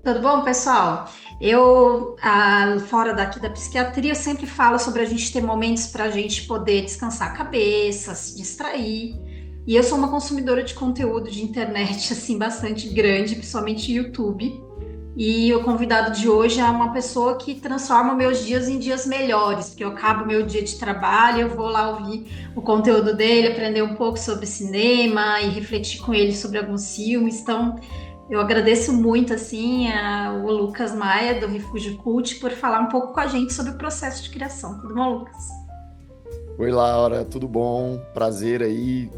Tudo bom, pessoal? Fora daqui da psiquiatria, eu sempre falo sobre a gente ter momentos para a gente poder descansar a cabeça, se distrair. E eu sou uma consumidora de conteúdo de internet, assim, bastante grande, principalmente YouTube. E o convidado de hoje é uma pessoa que transforma meus dias em dias melhores, porque eu acabo meu dia de trabalho, eu vou lá ouvir o conteúdo dele, aprender um pouco sobre cinema e refletir com ele sobre alguns filmes. Então, eu agradeço muito assim o Lucas Maia do Refúgio Cult por falar um pouco com a gente sobre o processo de criação. Tudo bom, Lucas? Oi, Laura, tudo bom? Prazer aí,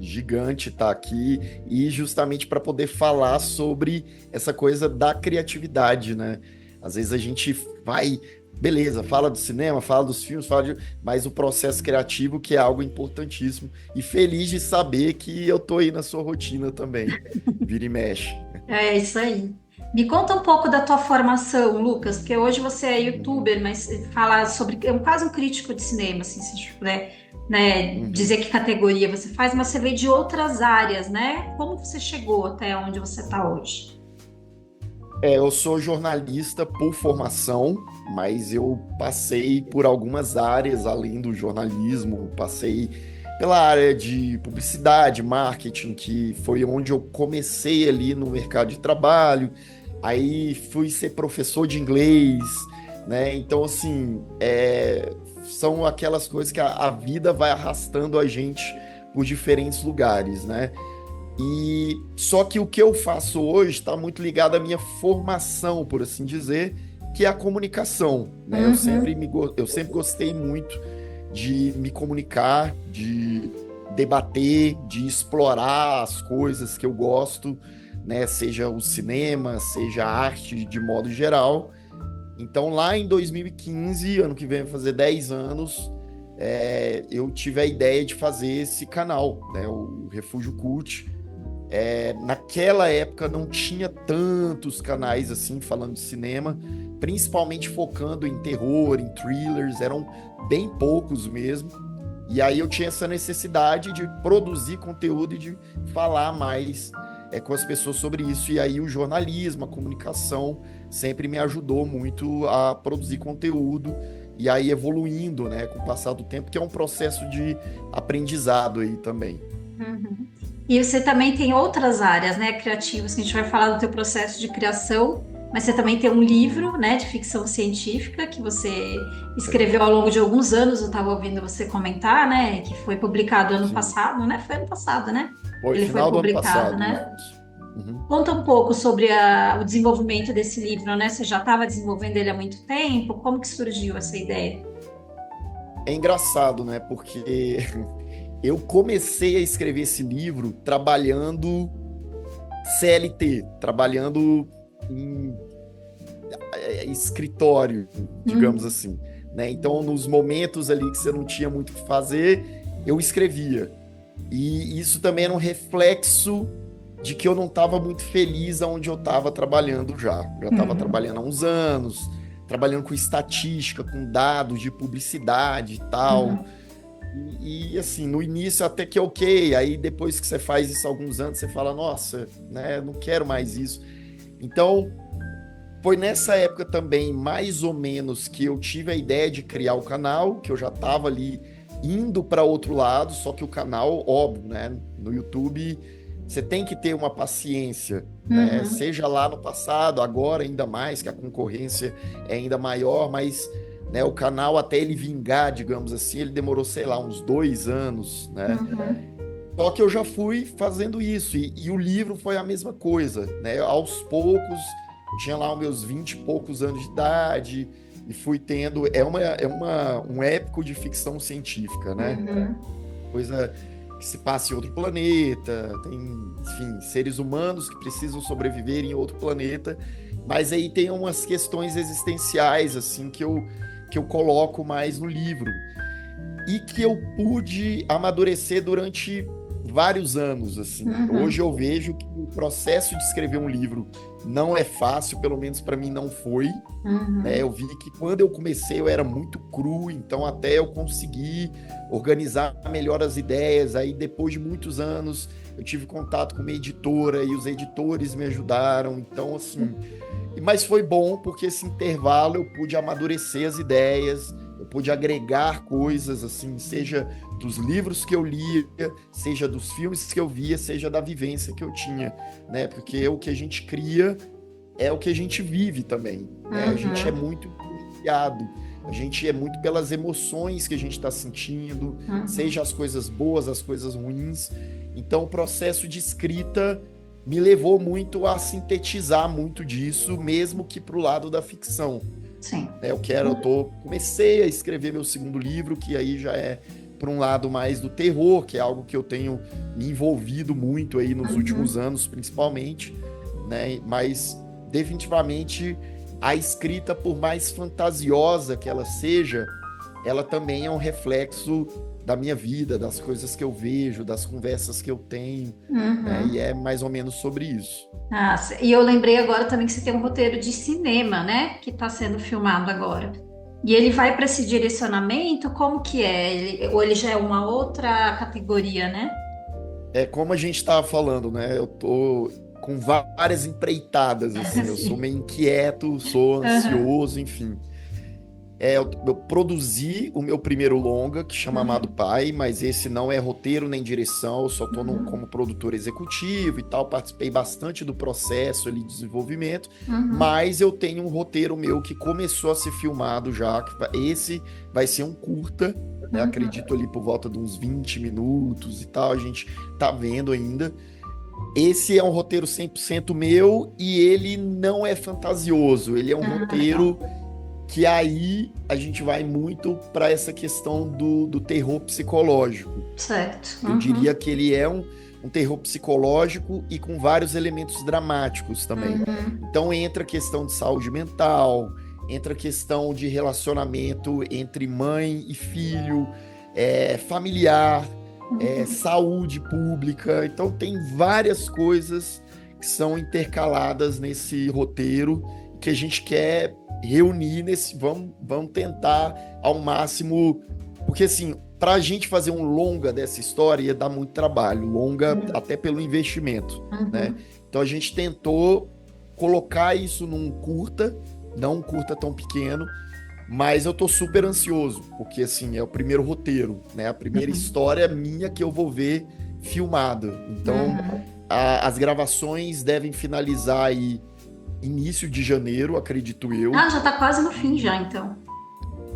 gigante estar aqui e justamente para poder falar sobre essa coisa da criatividade, né? Às vezes a gente vai, beleza, fala do cinema, fala dos filmes, mas o processo criativo que é algo importantíssimo e feliz de saber que eu tô aí na sua rotina também, vira e mexe. É isso aí. Me conta um pouco da tua formação, Lucas, porque hoje você é Uhum, youtuber, mas fala sobre, é quase um crítico de cinema, assim, se a gente puder, né, uhum. dizer que categoria você faz, mas você veio de outras áreas, né? Como você chegou até onde você está hoje? Eu sou jornalista por formação, mas eu passei por algumas áreas além do jornalismo, passei pela área de publicidade, marketing, que foi onde eu comecei ali no mercado de trabalho. Aí fui ser professor de inglês, né? Então, assim, são aquelas coisas que a vida vai arrastando a gente por diferentes lugares, né? E só que o que eu faço hoje está muito ligado à minha formação, por assim dizer, que é a comunicação, né? Uhum. Eu sempre gostei muito de me comunicar, de debater, de explorar as coisas que eu gosto, né? Seja o cinema, seja a arte de modo geral. Então, lá em 2015, ano que vem vai fazer 10 anos, eu tive a ideia de fazer esse canal, né? O Refúgio Cult. Naquela época não tinha tantos canais assim falando de cinema, principalmente focando em terror, em thrillers, eram bem poucos mesmo. E aí eu tinha essa necessidade de produzir conteúdo e de falar mais com as pessoas sobre isso. E aí o jornalismo, a comunicação sempre me ajudou muito a produzir conteúdo e aí evoluindo, né, com o passar do tempo, que é um processo de aprendizado aí também. Uhum. E você também tem outras áreas, né, criativas, que a gente vai falar do teu processo de criação, mas você também tem um livro, né, de ficção científica que você escreveu ao longo de alguns anos, eu estava ouvindo você comentar, né, que foi publicado ano Sim. passado, né? Foi ano passado, né? Foi Ele foi final do ano publicado, passado, né? isso. Uhum. Conta um pouco sobre o desenvolvimento desse livro, né? Você já estava desenvolvendo ele há muito tempo? Como que surgiu essa ideia? É engraçado, né? Porque eu comecei a escrever esse livro trabalhando CLT, trabalhando em escritório, digamos Uhum. assim, né? Então, nos momentos ali que você não tinha muito o que fazer, eu escrevia. E isso também era um reflexo de que eu não estava muito feliz aonde eu estava trabalhando já. Já estava Uhum. trabalhando há uns anos, trabalhando com estatística, com dados de publicidade e tal. Uhum. Assim, no início até que é ok, aí depois que você faz isso há alguns anos, você fala, nossa, né, não quero mais isso. Então, foi nessa época também, mais ou menos, que eu tive a ideia de criar o canal, que eu já estava ali indo para outro lado, só que o canal, óbvio, né, no YouTube, você tem que ter uma paciência, né, Uhum. seja lá no passado, agora ainda mais, que a concorrência é ainda maior, mas né, o canal até ele vingar, digamos assim, ele demorou, sei lá, uns 2 anos, né? Uhum. Só que eu já fui fazendo isso, e o livro foi a mesma coisa, né? Aos poucos, eu tinha lá os meus 20 e poucos anos de idade, e fui tendo. Um épico de ficção científica, né? Uhum. Coisa que se passa em outro planeta, tem, enfim, seres humanos que precisam sobreviver em outro planeta, mas aí tem umas questões existenciais, assim, que eu coloco mais no livro e que eu pude amadurecer durante vários anos, assim. Uhum, Hoje eu vejo que o processo de escrever um livro não é fácil, pelo menos para mim não foi, né? uhum, Eu vi que quando eu comecei eu era muito cru, então até eu conseguir organizar melhor as ideias, aí depois de muitos anos eu tive contato com uma editora e os editores me ajudaram, então assim, mas foi bom porque esse intervalo eu pude amadurecer as ideias, eu pude agregar coisas assim, seja dos livros que eu lia, seja dos filmes que eu via, seja da vivência que eu tinha, né? Porque o que a gente cria é o que a gente vive também, né? A gente é uhum, muito influenciado, a gente é muito pelas emoções que a gente está sentindo, uhum. seja as coisas boas, as coisas ruins. Então, o processo de escrita me levou muito a sintetizar muito disso, mesmo que para o lado da ficção, Sim. né? Comecei a escrever meu segundo livro, que aí já é para um lado mais do terror, que é algo que eu tenho me envolvido muito aí nos últimos Uhum. anos, principalmente, né? Mas definitivamente a escrita, por mais fantasiosa que ela seja, ela também é um reflexo da minha vida, das coisas que eu vejo, das conversas que eu tenho, né? E Uhum. é mais ou menos sobre isso. Ah, e eu lembrei agora também que você tem um roteiro de cinema, né? Que está sendo filmado agora. E ele vai para esse direcionamento? Como que é? Ou ele já é uma outra categoria, né? É como a gente estava falando, né? Eu tô com várias empreitadas, assim, eu sou Sim. meio inquieto, sou Aham. ansioso, enfim. Eu produzi o meu primeiro longa, que chama Amado Uhum. Pai, mas esse não é roteiro nem direção, eu só estou como Uhum. produtor executivo e tal, participei bastante do processo ali de desenvolvimento, Uhum. mas eu tenho um roteiro meu que começou a ser filmado já, esse vai ser um curta, né? Uhum. Acredito ali por volta de uns 20 minutos e tal, a gente tá vendo ainda. Esse é um roteiro 100% meu e ele não é fantasioso, ele é um Ah, legal. roteiro que aí a gente vai muito para essa questão do terror psicológico. Certo. Eu diria Uhum. que ele é um terror psicológico e com vários elementos dramáticos também. Uhum. Então entra a questão de saúde mental, entra a questão de relacionamento entre mãe e filho, familiar, Uhum. saúde pública. Então tem várias coisas que são intercaladas nesse roteiro que a gente quer reunir nesse. Vamos tentar ao máximo. Porque assim, para a gente fazer um longa dessa história ia dar muito trabalho, longa Uhum. até pelo investimento, né? Uhum. Então a gente tentou colocar isso num curta, não um curta tão pequeno, mas eu tô super ansioso, porque assim, é o primeiro roteiro, né? A primeira Uhum. história minha que eu vou ver filmada. Então, Uhum. as gravações devem finalizar aí início de janeiro, acredito eu. Ah, já tá quase no fim já, então.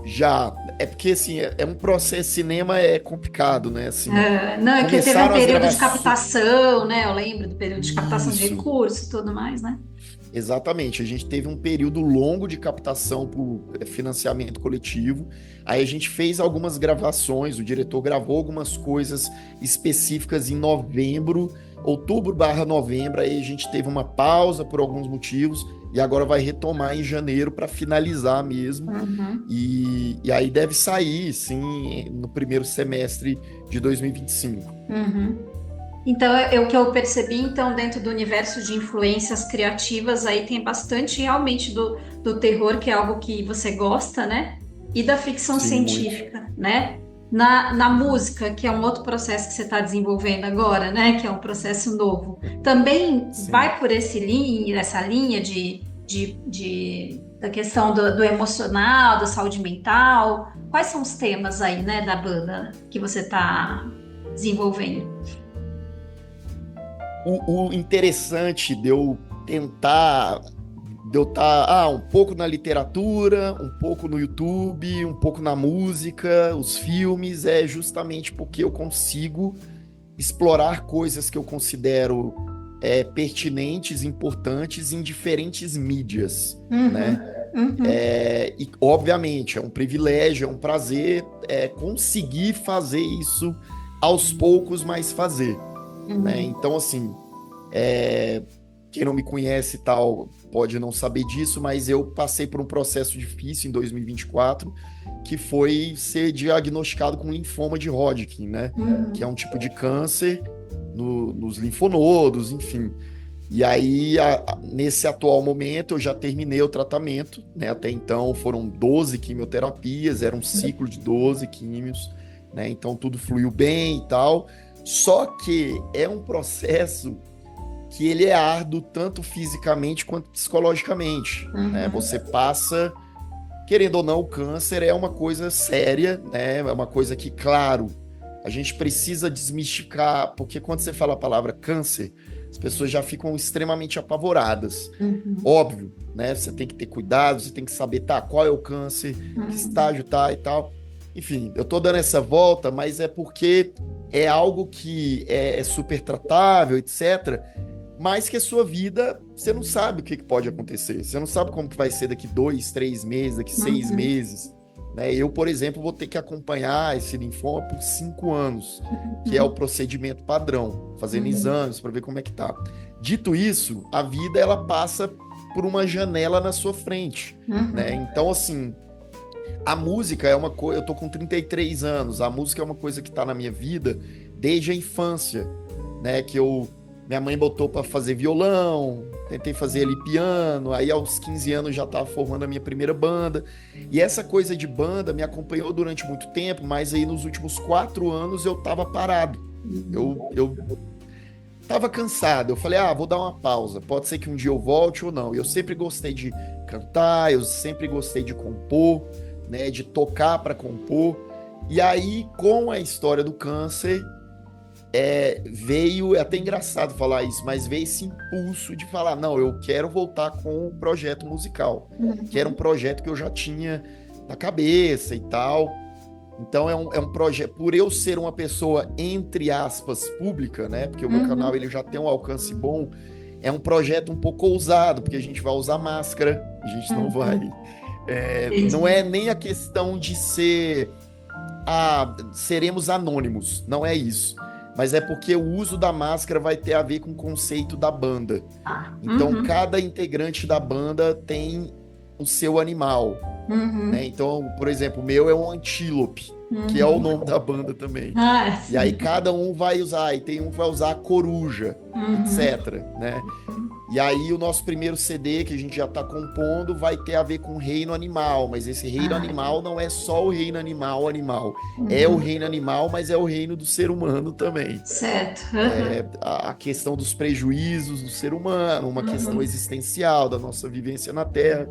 Já, é porque assim, é um processo, cinema é complicado, né? Assim, É, não, é que teve um começaram as período de gravações. captação, né? Eu lembro do período de captação de Isso, recursos e tudo mais, né? exatamente. A gente teve um período longo de captação por financiamento coletivo. Aí a gente fez algumas gravações, o diretor gravou algumas coisas específicas em novembro, outubro/novembro. Aí a gente teve uma pausa por alguns motivos e agora vai retomar em janeiro para finalizar mesmo. Uhum. E aí deve sair, sim, no primeiro semestre de 2025. Uhum. Então, é o que eu percebi, então, dentro do universo de influências criativas, aí tem bastante realmente do terror, que é algo que você gosta, né? E da ficção Sim, muito. científica, né? Na música, que é um outro processo que você está desenvolvendo agora, né? Que é um processo novo. Também Sim. vai por essa linha da questão do emocional, da saúde mental. Quais são os temas aí, né, da banda que você está desenvolvendo? O interessante de eu tentar, de eu estar um pouco na literatura, um pouco no YouTube, um pouco na música, os filmes, é justamente porque eu consigo explorar coisas que eu considero pertinentes, importantes em diferentes mídias, Uhum, né? uhum, E obviamente é um privilégio, é um prazer conseguir fazer isso aos poucos, mas fazer, né? uhum, Então, assim, quem não me conhece e tal pode não saber disso, mas eu passei por um processo difícil em 2024, que foi ser diagnosticado com linfoma de Hodgkin, né? Que é uhum, um tipo de câncer nos linfonodos, enfim. E aí, nesse atual momento, eu já terminei o tratamento, né? Até então foram 12 quimioterapias, era um ciclo de 12 químios, né? Então tudo fluiu bem e tal. Só que é um processo que ele é árduo tanto fisicamente quanto psicologicamente, né? Você passa, querendo ou não, o câncer é uma coisa séria, né? É uma coisa que, claro, a gente precisa desmistificar, porque quando você fala a palavra câncer, as pessoas já ficam extremamente apavoradas. Óbvio, né? Você tem que ter cuidado, você tem que saber, tá, qual é o câncer, que estágio tá e tal. Enfim, eu tô dando essa volta, mas é porque é algo que é super tratável, etc., mas que a sua vida, você não sabe o que pode acontecer. Você não sabe como que vai ser daqui 2, 3 meses, daqui 6 meses. Né? Eu, por exemplo, vou ter que acompanhar esse linfoma por 5 anos, que é o procedimento padrão, fazendo exames para ver como é que tá. Dito isso, a vida ela passa por uma janela na sua frente. Né? Então, assim, a música é uma coisa... Eu tô com 33 anos, a música é uma coisa que tá na minha vida desde a infância, né? Que minha mãe botou para fazer violão, tentei fazer ali piano, aí aos 15 anos já estava formando a minha primeira banda. E essa coisa de banda me acompanhou durante muito tempo, mas aí nos últimos 4 anos eu estava parado. Eu estava cansado, eu falei, vou dar uma pausa, pode ser que um dia eu volte ou não. Eu sempre gostei de cantar, eu sempre gostei de compor, né, de tocar para compor. E aí, com a história do câncer, veio, é até engraçado falar isso, mas veio esse impulso de falar, não, eu quero voltar com um projeto musical, que era um projeto que eu já tinha na cabeça e tal. Então é um projeto, por eu ser uma pessoa, entre aspas, pública, né, porque o meu canal ele já tem um alcance bom, é um projeto um pouco ousado, porque a gente vai usar máscara, a gente não vai... não é nem a questão de ser... seremos anônimos, não é isso. Mas é porque o uso da máscara vai ter a ver com o conceito da banda. Então, cada integrante da banda tem o seu animal. Né? Então, por exemplo, o meu é um antílope, que é o nome da banda também. E aí cada um vai usar, e tem um que vai usar a coruja, etc. Né? E aí o nosso primeiro CD, que a gente já está compondo, vai ter a ver com o reino animal, mas esse reino animal não é só o reino animal. É o reino animal, mas é o reino do ser humano também. Certo. A questão dos prejuízos do ser humano, uma questão existencial da nossa vivência na Terra.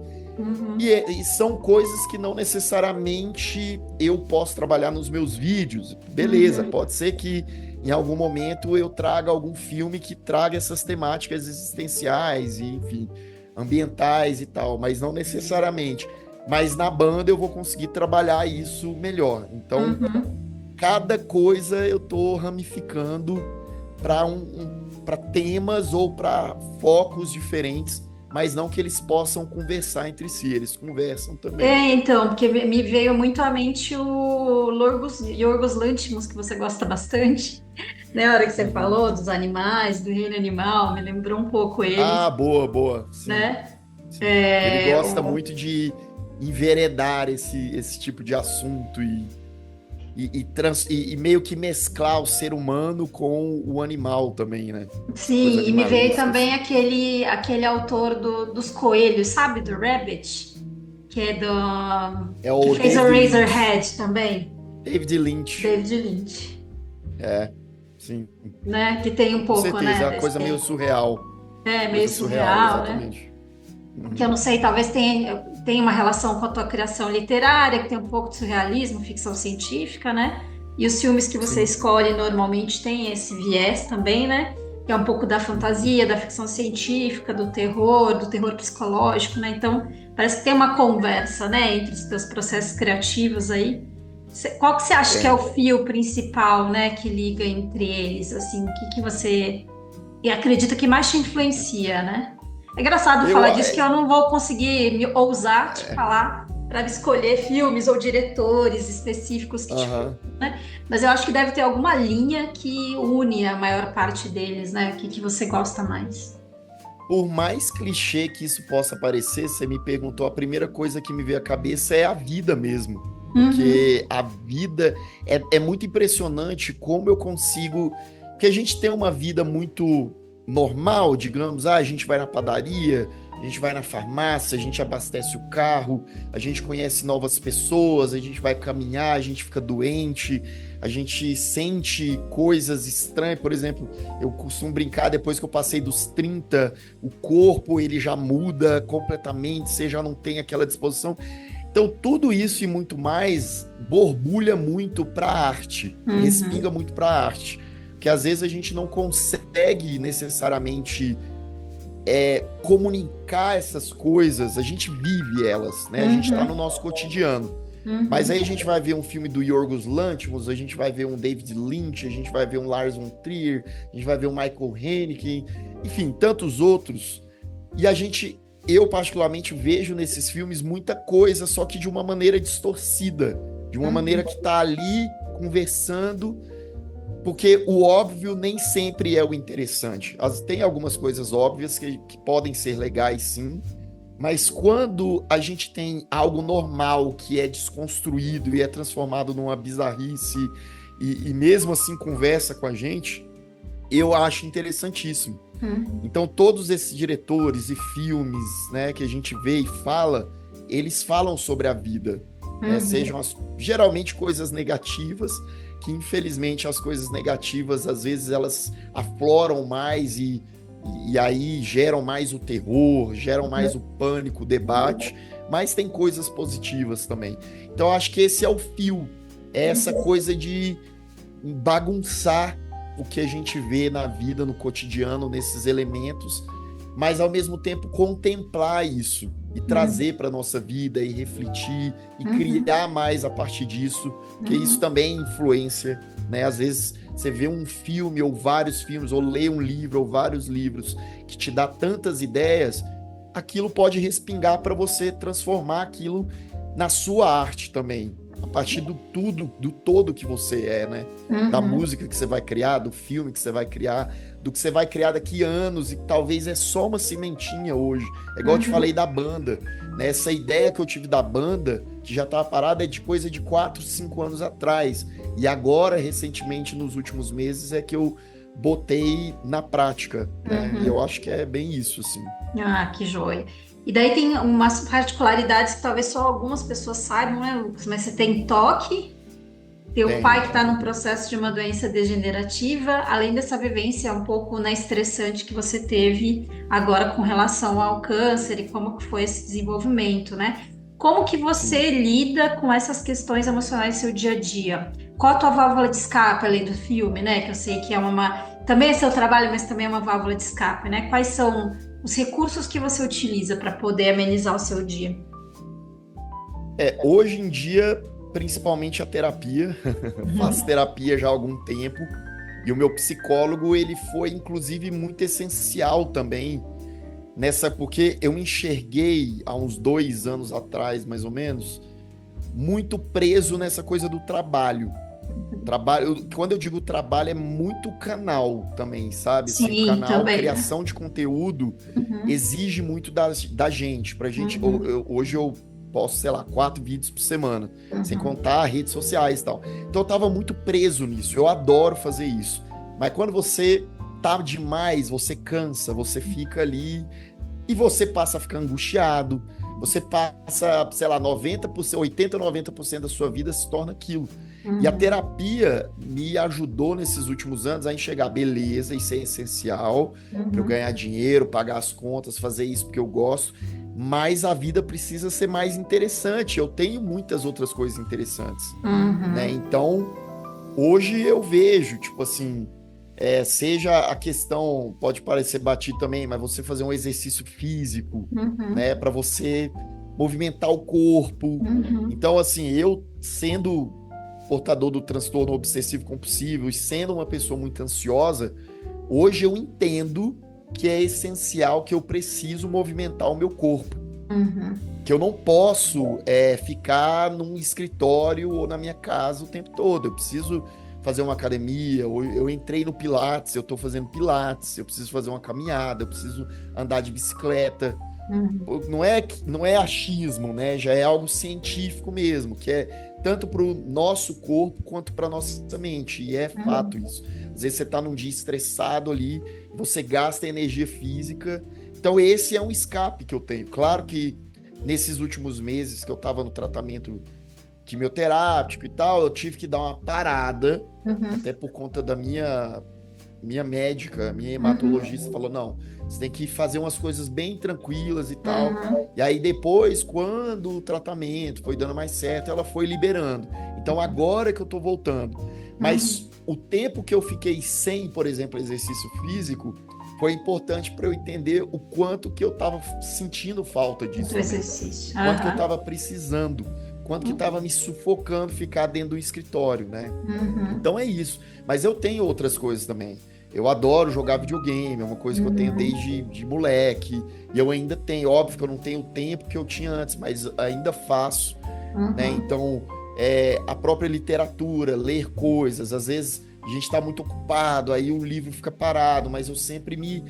E são coisas que não necessariamente eu posso trabalhar nos meus vídeos. Beleza, pode ser que em algum momento eu traga algum filme que traga essas temáticas existenciais e, enfim, ambientais e tal, mas não necessariamente. Mas na banda eu vou conseguir trabalhar isso melhor. Então, cada coisa eu tô ramificando para temas ou para focos diferentes, mas não que eles possam conversar entre si, eles conversam também. Então, porque me veio muito à mente o Yorgos Lanthimos, que você gosta bastante, né? A hora que você falou dos animais, do reino animal, me lembrou um pouco ele, Boa, sim, né? sim. Ele gosta muito de enveredar esse tipo de assunto e meio que mesclar o ser humano com o animal também, né? Sim, e me veio também aquele autor dos coelhos, sabe? Do Rabbit, que é que fez o Razorhead também. David Lynch. David Lynch. Sim. Né? Que tem um pouco, com certeza, né? É uma coisa meio surreal. Meio surreal, né? Exatamente. Que eu não sei, talvez tenha uma relação com a tua criação literária, que tem um pouco de surrealismo, ficção científica, né? E os filmes que você escolhe normalmente têm esse viés também, né? Que é um pouco da fantasia, da ficção científica, do terror psicológico, né? Então, parece que tem uma conversa, né, entre os teus processos criativos aí. Qual que você acha que é o fio principal, né, que liga entre eles, assim? O que você acredita que mais te influencia, né? É engraçado falar disso, que eu não vou conseguir me ousar te falar para escolher filmes ou diretores específicos que né? Mas eu acho que deve ter alguma linha que une a maior parte deles, né? O que você gosta mais? Por mais clichê que isso possa parecer, você me perguntou, a primeira coisa que me veio à cabeça é a vida mesmo. Porque a vida é muito impressionante como eu consigo Porque a gente tem uma vida muito normal, digamos, a gente vai na padaria, a gente vai na farmácia, a gente abastece o carro, a gente conhece novas pessoas, a gente vai caminhar, a gente fica doente, a gente sente coisas estranhas. Por exemplo, eu costumo brincar, depois que eu passei dos 30, o corpo ele já muda completamente, você já não tem aquela disposição. Então, tudo isso e muito mais borbulha muito para a arte, respinga muito para a arte, que às vezes a gente não consegue necessariamente comunicar essas coisas, a gente vive elas, né? A gente está no nosso cotidiano. Mas aí a gente vai ver um filme do Yorgos Lanthimos, a gente vai ver um David Lynch, a gente vai ver um Lars von Trier, a gente vai ver um Michael Haneke, enfim, tantos outros. E eu particularmente vejo nesses filmes muita coisa, só que de uma maneira distorcida, de uma maneira que está ali conversando, porque o óbvio nem sempre é o interessante. Tem algumas coisas óbvias que podem ser legais, sim, mas quando a gente tem algo normal que é desconstruído e é transformado numa bizarrice e mesmo assim conversa com a gente, eu acho interessantíssimo. Então, todos esses diretores e filmes, né, que a gente vê e fala, eles falam sobre a vida, né, sejam geralmente coisas negativas, que infelizmente as coisas negativas, às vezes, elas afloram mais e aí geram mais o terror, geram mais o pânico, o debate, mas tem coisas positivas também. Então, eu acho que esse é o fio, é essa coisa de bagunçar o que a gente vê na vida, no cotidiano, nesses elementos, mas ao mesmo tempo contemplar isso e trazer para a nossa vida e refletir e criar mais a partir disso, porque isso também é influência, né? Às vezes você vê um filme ou vários filmes, ou lê um livro ou vários livros que te dá tantas ideias, aquilo pode respingar para você transformar aquilo na sua arte também, a partir do todo que você é, né? Da música que você vai criar, do filme que você vai criar, do que você vai criar daqui a anos, e talvez é só uma sementinha hoje. É igual eu te falei da banda, né? Essa ideia que eu tive da banda, que já estava parada, é de coisa de 4, 5 anos atrás. E agora, recentemente, nos últimos meses, é que eu botei na prática, né? E eu acho que é bem isso, assim. Ah, que joia. E daí tem umas particularidades que talvez só algumas pessoas saibam, né, Lucas? Mas você tem toque, teu pai que está num processo de uma doença degenerativa, além dessa vivência um pouco, né, estressante que você teve agora com relação ao câncer e como que foi esse desenvolvimento, né? Como que você lida com essas questões emocionais no seu dia a dia? Qual a tua válvula de escape, além do filme, né? Que eu sei que é também é seu trabalho, mas também é uma válvula de escape, né? Quais são os recursos que você utiliza para poder amenizar o seu dia? Hoje em dia, principalmente a terapia. Faço terapia já há algum tempo. E o meu psicólogo, ele foi, inclusive, muito essencial também porque eu enxerguei há uns 2 anos atrás, mais ou menos, muito preso nessa coisa do trabalho. Quando eu digo trabalho, é muito canal também, sabe? Assim, o Sim, canal, também. criação de conteúdo, exige muito da gente. Pra gente, hoje eu posto, sei lá, 4 vídeos por semana, sem contar redes sociais e tal. Então eu tava muito preso nisso. Eu adoro fazer isso. Mas quando você tá demais, você cansa, você fica ali e você passa a ficar angustiado. Você passa, sei lá, 90%, 80%, 90% da sua vida se torna aquilo. E a terapia me ajudou nesses últimos anos a enxergar, beleza, isso é essencial para eu ganhar dinheiro, pagar as contas, fazer isso porque eu gosto, mas a vida precisa ser mais interessante. Eu tenho muitas outras coisas interessantes, né? Então, hoje eu vejo, tipo assim, seja a questão, pode parecer batido também, mas você fazer um exercício físico, né, para você movimentar o corpo. Então, assim, eu sendo portador do transtorno obsessivo compulsivo e sendo uma pessoa muito ansiosa, hoje eu entendo que é essencial, que eu preciso movimentar o meu corpo. Que eu não posso ficar num escritório ou na minha casa o tempo todo. Eu preciso fazer uma academia, ou eu entrei no Pilates, eu estou fazendo Pilates, eu preciso fazer uma caminhada, eu preciso andar de bicicleta. Não é achismo, né? Já é algo científico mesmo, que é tanto para o nosso corpo quanto para a nossa mente, e é fato isso. às vezes você tá num dia estressado ali, você gasta energia física. Então esse é um escape que eu tenho. Claro que nesses últimos meses que eu tava no tratamento quimioterápico e tal, eu tive que dar uma parada, Uhum. até por conta da minha médica, minha Uhum. hematologista falou, não, você tem que fazer umas coisas bem tranquilas e tal. Uhum. E aí depois, quando o tratamento foi dando mais certo, ela foi liberando. Então agora que eu tô voltando. Mas Uhum. o tempo que eu fiquei sem, por exemplo, exercício físico, foi importante para eu entender o quanto que eu tava sentindo falta disso Do também. exercício. Quanto que eu Aham. tava precisando, quanto que tava me sufocando ficar dentro do escritório, né? Uhum. Então é isso. Mas eu tenho outras coisas também. Eu adoro jogar videogame, é uma coisa que eu tenho Uhum. desde de moleque. E eu ainda tenho, óbvio que eu não tenho o tempo que eu tinha antes, mas ainda faço, né? Uhum. Então, a própria literatura, ler coisas, às vezes a gente está muito ocupado, aí o livro fica parado, mas eu sempre me.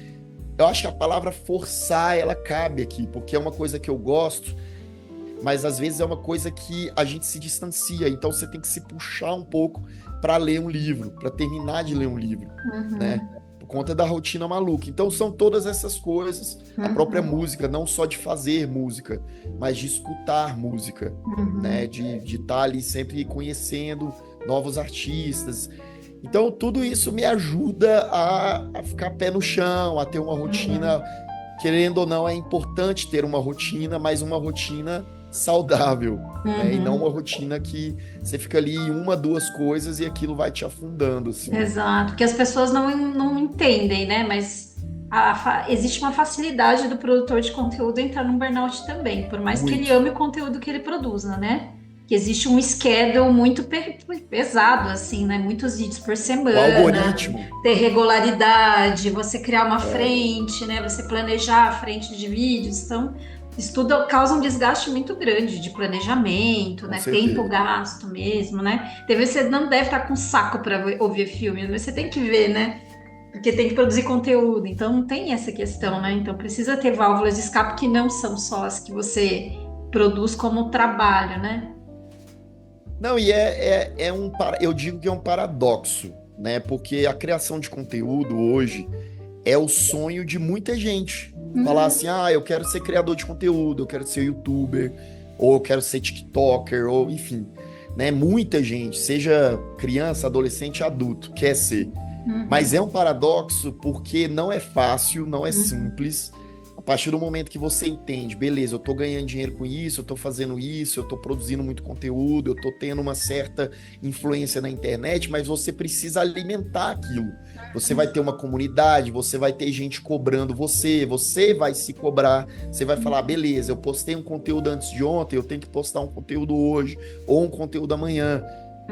Eu acho que a palavra forçar, ela cabe aqui, porque é uma coisa que eu gosto, mas às vezes é uma coisa que a gente se distancia, então você tem que se puxar um pouco para ler um livro, para terminar de ler um livro, né? Uhum. Por conta da rotina maluca. Então são todas essas coisas, a própria Uhum. música, não só de fazer música, mas de escutar música, né? Uhum. De estar ali sempre conhecendo novos artistas. Então tudo isso me ajuda a ficar pé no chão, a ter uma rotina, Uhum. querendo ou não, é importante ter uma rotina, mas uma rotina saudável, né? E não uma Uhum. rotina que você fica ali em uma, duas coisas e aquilo vai te afundando, assim. Exato, porque as pessoas não entendem, né? Mas existe uma facilidade do produtor de conteúdo entrar num burnout também, por mais que ele Muito. ame o conteúdo que ele produza, né? Que existe um schedule muito pesado, assim, né? Muitos vídeos por O semana, algoritmo, ter regularidade, você criar uma é, frente, né? Você planejar a frente de vídeos. Então, isso tudo causa um desgaste muito grande de planejamento, com né? Tempo certeza. gasto mesmo, né? TV você não deve estar com saco para ouvir filme, mas você tem que ver, né? Porque tem que produzir conteúdo, então tem essa questão, né? Então precisa ter válvulas de escape que não são só as que você produz como trabalho, né? Não, e eu digo que é um paradoxo, né? Porque a criação de conteúdo hoje é o sonho de muita gente. Falar assim, Uhum, eu quero ser criador de conteúdo, eu quero ser youtuber, ou eu quero ser TikToker, ou enfim, né? Muita gente, seja criança, adolescente, adulto, quer ser. Mas é uhum, um paradoxo porque não é fácil, não é uhum, simples. A partir do momento que você entende, beleza, eu tô ganhando dinheiro com isso, eu tô fazendo isso, eu tô produzindo muito conteúdo, eu tô tendo uma certa influência na internet, mas você precisa alimentar aquilo. Você vai ter uma comunidade, você vai ter gente cobrando você, você vai se cobrar, você vai falar, beleza, eu postei um conteúdo antes de ontem, eu tenho que postar um conteúdo hoje, ou um conteúdo amanhã.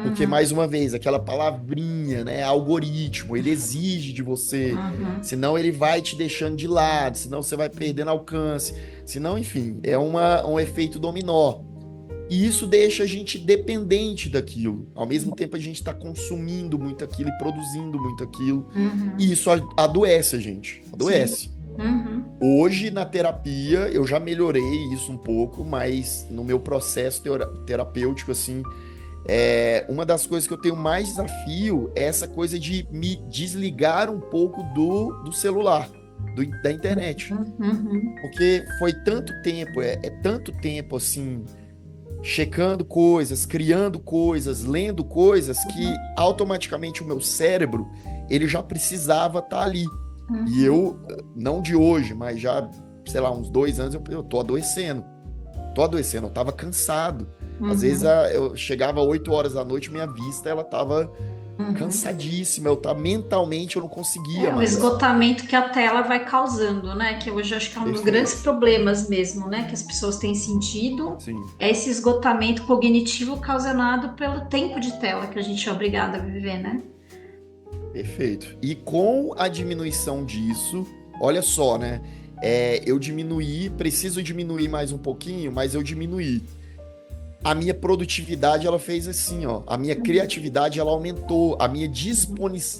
Porque, mais uhum, uma vez, aquela palavrinha, né? Algoritmo, ele exige de você, uhum, senão ele vai te deixando de lado, senão você vai perdendo alcance, senão, enfim, é um efeito dominó. E isso deixa a gente dependente daquilo. Ao mesmo tempo, a gente está consumindo muito aquilo e produzindo muito aquilo. E uhum, isso adoece a gente, sim, adoece. uhum, Hoje, na terapia, eu já melhorei isso um pouco, mas no meu processo terapêutico, assim, uma das coisas que eu tenho mais desafio é essa coisa de me desligar um pouco do celular, da internet. uhum, Porque foi tanto tempo, é tanto tempo assim, checando coisas, criando coisas, lendo coisas, que automaticamente o meu cérebro, ele já precisava estar ali. E uhum, eu, não de hoje, mas já, sei lá, uns 2 anos, eu tô adoecendo. Tô adoecendo, eu tava cansado. Às vezes uhum, eu chegava 8 horas da noite, minha vista ela tava uhum. cansadíssima, eu tava mentalmente eu não conseguia É o mais. esgotamento que a tela vai causando, né? Que hoje eu acho que é um dos grandes Perfeito. problemas mesmo, né? Que as pessoas têm sentido. Sim, É esse esgotamento cognitivo causado pelo tempo de tela que a gente é obrigado a viver, né? perfeito. E com a diminuição disso, olha só, né? Eu diminuí, preciso diminuir mais um pouquinho, mas eu diminuí. A minha produtividade, ela fez assim, ó. A minha criatividade, ela aumentou. A minha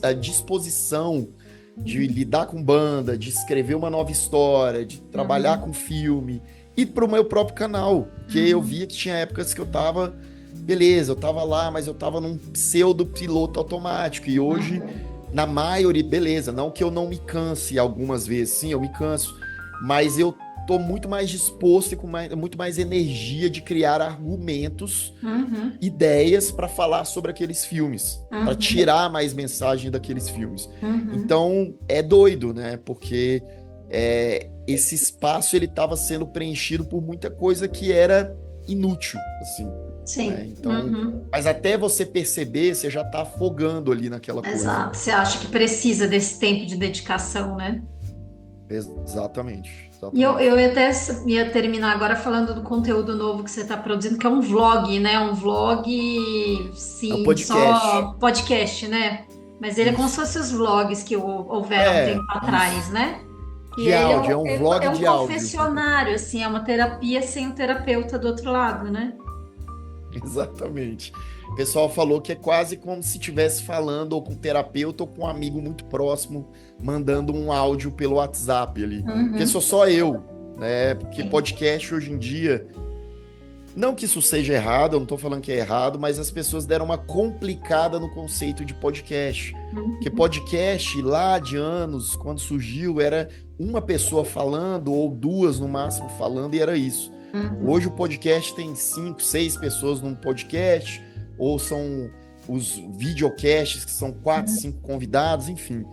a disposição de lidar com banda, de escrever uma nova história, de trabalhar Uhum, com filme, e para o meu próprio canal, que eu uhum, via que tinha épocas que eu tava, beleza, eu tava lá, mas eu tava num pseudo piloto automático, e hoje uhum. na maioria, beleza, não que eu não me canse algumas vezes, sim, eu me canso, mas eu tô muito mais disposto e com muito mais energia de criar argumentos, Uhum, ideias para falar sobre aqueles filmes, para uhum, tirar mais mensagem daqueles filmes. uhum. Então, é doido, né? Porque esse espaço ele estava sendo preenchido por muita coisa que era inútil, assim, né? Sim. Então, Uhum. mas até você perceber, você já está afogando ali naquela coisa. Exato. Você acha que precisa desse tempo de dedicação, né? Exatamente, E eu exatamente. até ia terminar agora falando do conteúdo novo que você está produzindo, que é um vlog, né? Um vlog, É um sim, podcast. só podcast, né? Mas ele é como se Isso. fossem os vlogs que houveram um tempo É, atrás, isso. né? E De ele áudio, é um é vlog um de áudio. confessionário, assim, é uma terapia sem o terapeuta do outro lado, né? Exatamente. O pessoal falou que é quase como se estivesse falando ou com um terapeuta ou com um amigo muito próximo, mandando um áudio pelo WhatsApp ali. Porque sou Uhum, só eu, né? Porque sim. podcast hoje em dia, não que isso seja errado, eu não estou falando que é errado, mas as pessoas deram uma complicada no conceito de podcast. Porque Uhum, podcast lá de anos, quando surgiu, era uma pessoa falando ou duas no máximo falando e era isso. Hoje o uhum, podcast tem cinco, seis pessoas num podcast, ou são os videocasts que são quatro, uhum, cinco convidados, enfim.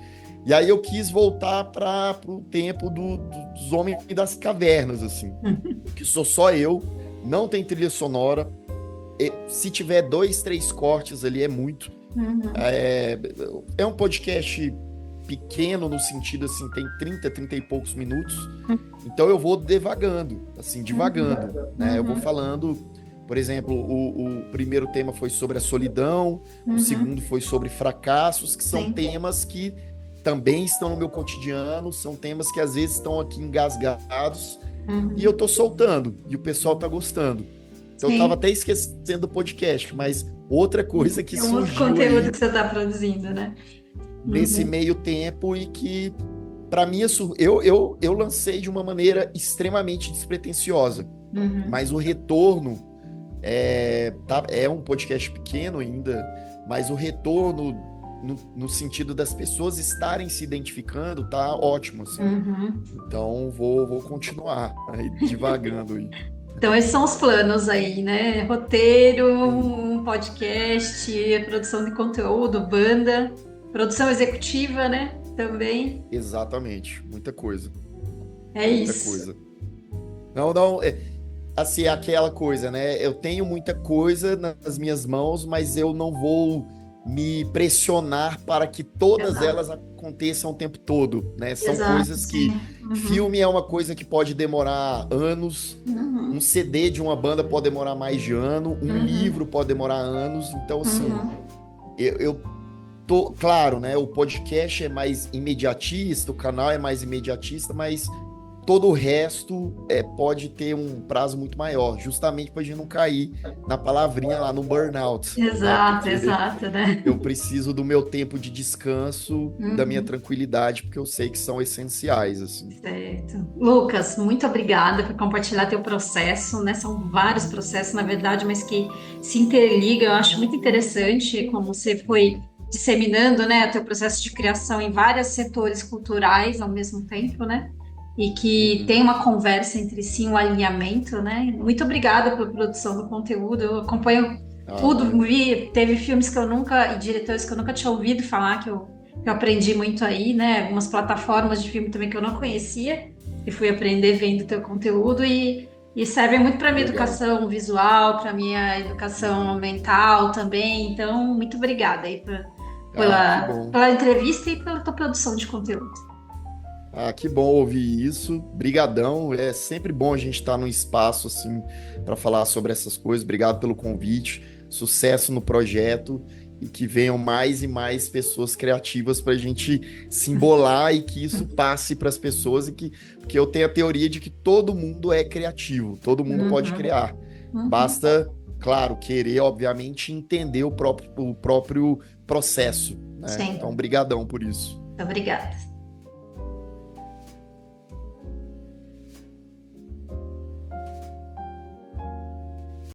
E aí eu quis voltar para o tempo dos homens das cavernas, assim, uhum, que sou só eu, não tem trilha sonora. Se tiver dois, três cortes ali é muito. uhum, É, é um podcast pequeno no sentido assim, tem 30 e poucos minutos. Então eu vou devagando, assim, divagando, né? Eu vou uhum, falando, por exemplo, o primeiro tema foi sobre a solidão, o segundo uhum, foi sobre fracassos, que são sim. temas que também estão no meu cotidiano, são temas que às vezes estão aqui engasgados e eu Uhum, tô soltando e o pessoal tá gostando. Então eu tava sim. até esquecendo do podcast, mas outra coisa que É um outro surgiu conteúdo aí que você está produzindo, né? nesse Uhum, meio tempo e que para mim eu lancei de uma maneira extremamente despretensiosa, uhum, mas o retorno é um podcast pequeno ainda, mas o retorno no sentido das pessoas estarem se identificando tá ótimo, assim. uhum. Então vou continuar aí, divagando aí. Então, esses são os planos aí, né? Roteiro, Sim, um podcast, produção de conteúdo, banda, produção executiva, né? Também. exatamente, muita coisa, É muita isso. coisa. Não, não, assim, é aquela coisa, né? Eu tenho muita coisa nas minhas mãos, mas eu não vou me pressionar para que todas Exato. elas aconteçam o tempo todo, né? São Exato, coisas que sim. Uhum, filme é uma coisa que pode demorar anos, um uhum, CD de uma banda pode demorar mais de ano, um livro uhum, pode demorar anos. Então, assim, uhum, eu tô, claro, né? O podcast é mais imediatista, o canal é mais imediatista, mas todo o resto pode ter um prazo muito maior, justamente para a gente não cair na palavrinha lá no burnout, né? exato, Porque exato, né? eu preciso do meu tempo de descanso e da minha Uhum, tranquilidade, porque eu sei que são essenciais, assim. certo. Lucas, muito obrigada por compartilhar teu processo, né? São vários processos, na verdade, mas que se interligam. Eu acho muito interessante como você foi disseminando, né, teu processo de criação em vários setores culturais ao mesmo tempo, né? E que Uhum. tem uma conversa entre si, um alinhamento, né? Muito obrigada pela produção do conteúdo. Eu acompanho tudo, Ah, vi, teve filmes que eu nunca, e diretores que eu nunca tinha ouvido falar, que eu aprendi muito aí, né? Algumas plataformas de filme também que eu não conhecia, e fui aprender vendo teu conteúdo, e serve muito para minha legal. educação visual, para minha educação mental também. Então, muito obrigada aí Ah, que bom. pela entrevista e pela tua produção de conteúdo. Ah, que bom ouvir isso. Brigadão. É sempre bom a gente estar num espaço assim para falar sobre essas coisas. Obrigado pelo convite. Sucesso no projeto e que venham mais e mais pessoas criativas para a gente se embolar e que isso passe para as pessoas porque eu tenho a teoria de que todo mundo é criativo, todo mundo pode Uhum, criar. uhum. Basta, claro, querer, obviamente, entender o próprio processo, né? Então, Sim, brigadão por isso. obrigada.